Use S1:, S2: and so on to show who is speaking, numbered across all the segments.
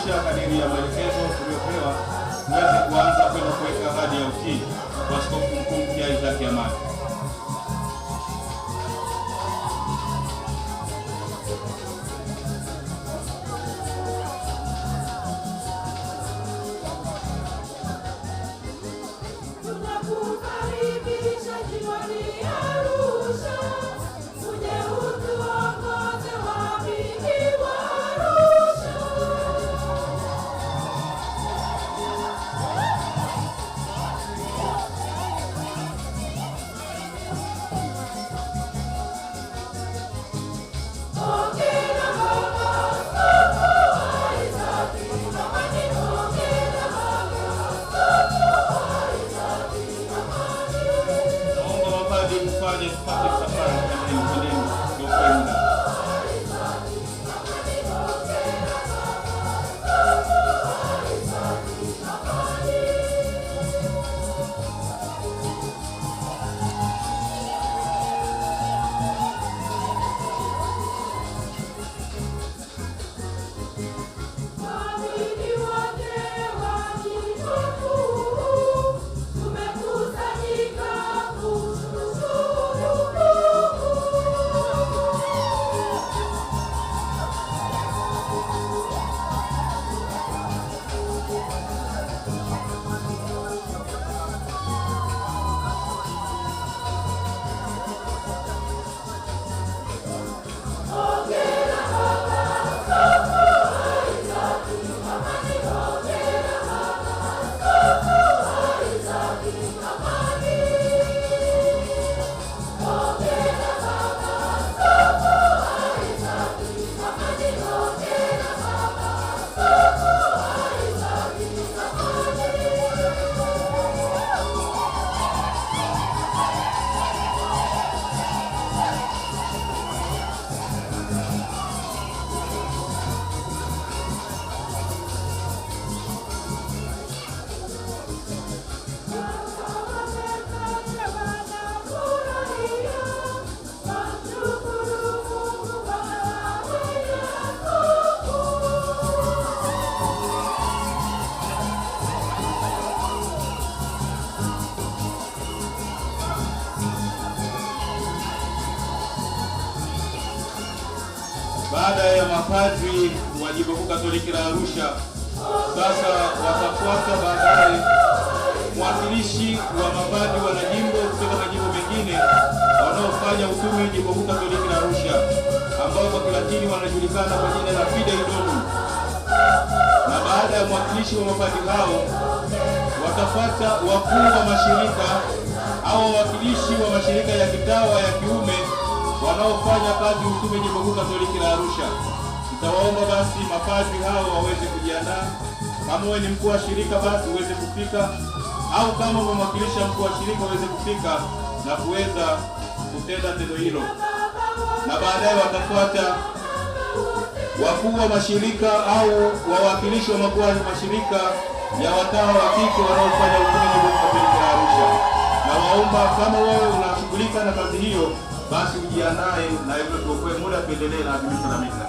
S1: Arusha kadiri ya maelekezo tuliopewa tuweze kuanza kwenda kuweka ahadi ya utii kwa Askofu Mkuu Mpya Isaac Amani. Baada ya mapadri wa Jimbo Kuu Katoliki la Arusha, sasa watafuata baadaye mwakilishi wa mapadri wanajimbo kutoka majimbo mengine wanaofanya utume Jimbo Kuu Katoliki la Arusha, ambao kwa Kilatini wanajulikana kwa jina la Fidei Donum. Na baada ya mwakilishi wa mapadri hao watafuata wakuu wa mashirika au wawakilishi wa mashirika ya kitawa ya kiume wanaofanya kazi utume Jimbo Kuu Katoliki la Arusha. Nitawaomba basi mapadri hao waweze kujiandaa. Kama wewe ni mkuu wa shirika basi uweze kufika, au kama umemwakilisha mkuu wa shirika uweze kufika na kuweza kutenda tendo hilo. Na baadaye watafuata wakuu wa mashirika au wawakilishi wa makuu wa mashirika ya watawa wa kike wanaofanya utume Jimbo Kuu Katoliki la Arusha. Na waomba kama wewe unashughulika na kazi hiyo basi ujiandae na hivyo tuokoe muda tuendelee na adhimisho la misa.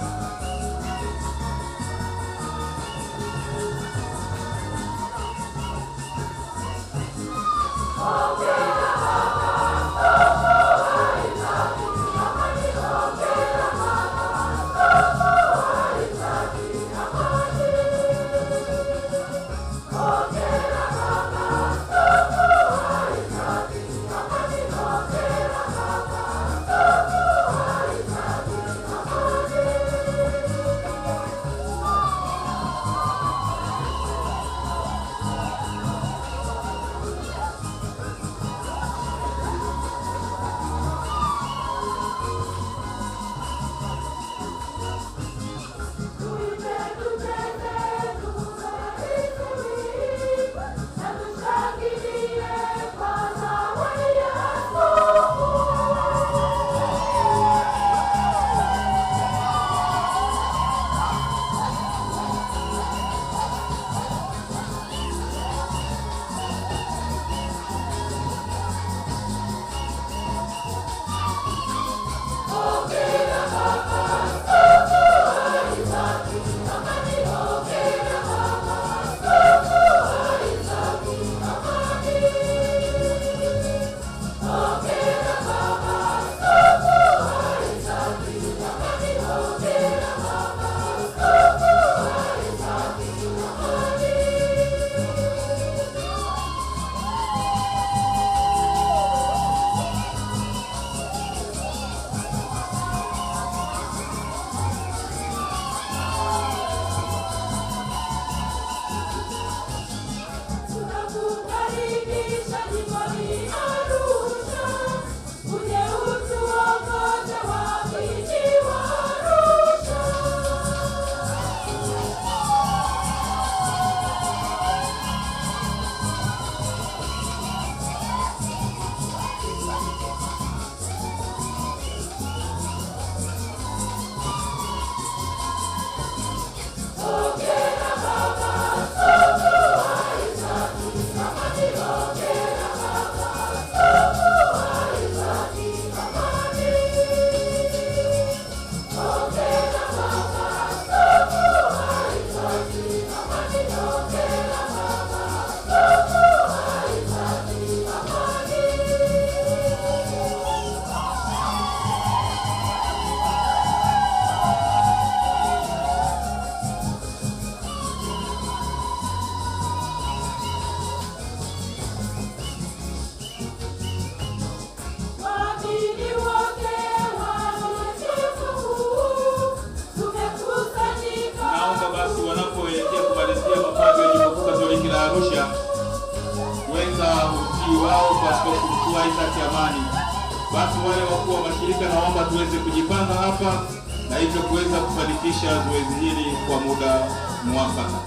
S1: Basi wale wakuu wa mashirika naomba tuweze kujipanga hapa na hivyo kuweza kufanikisha zoezi hili kwa muda mwafaka.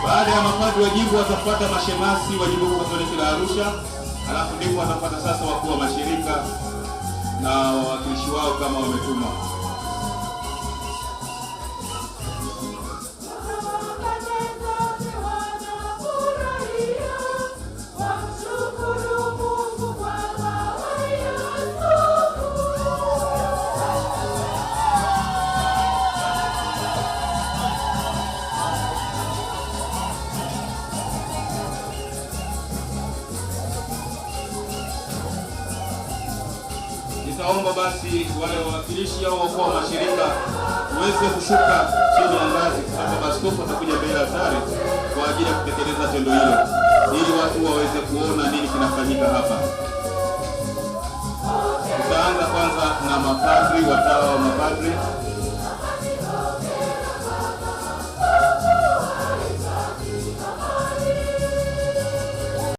S1: Baada ya mapadri wa jimbo watafuata mashemasi wa Jimbo Katoliki la Arusha, alafu ndipo watafuata sasa wakuu wa mashirika na wawakilishi wao kama wametuma. Nitaomba basi wale wawakilishi au wakuu wa mashirika uweze kushuka chini ya ngazi. Sasa askofu atakuja mbele ya altari kwa ajili ya kutekeleza tendo hilo, ili watu waweze kuona nini kinafanyika hapa. Tutaanza kwanza na mapadri, watawa wa mapadri.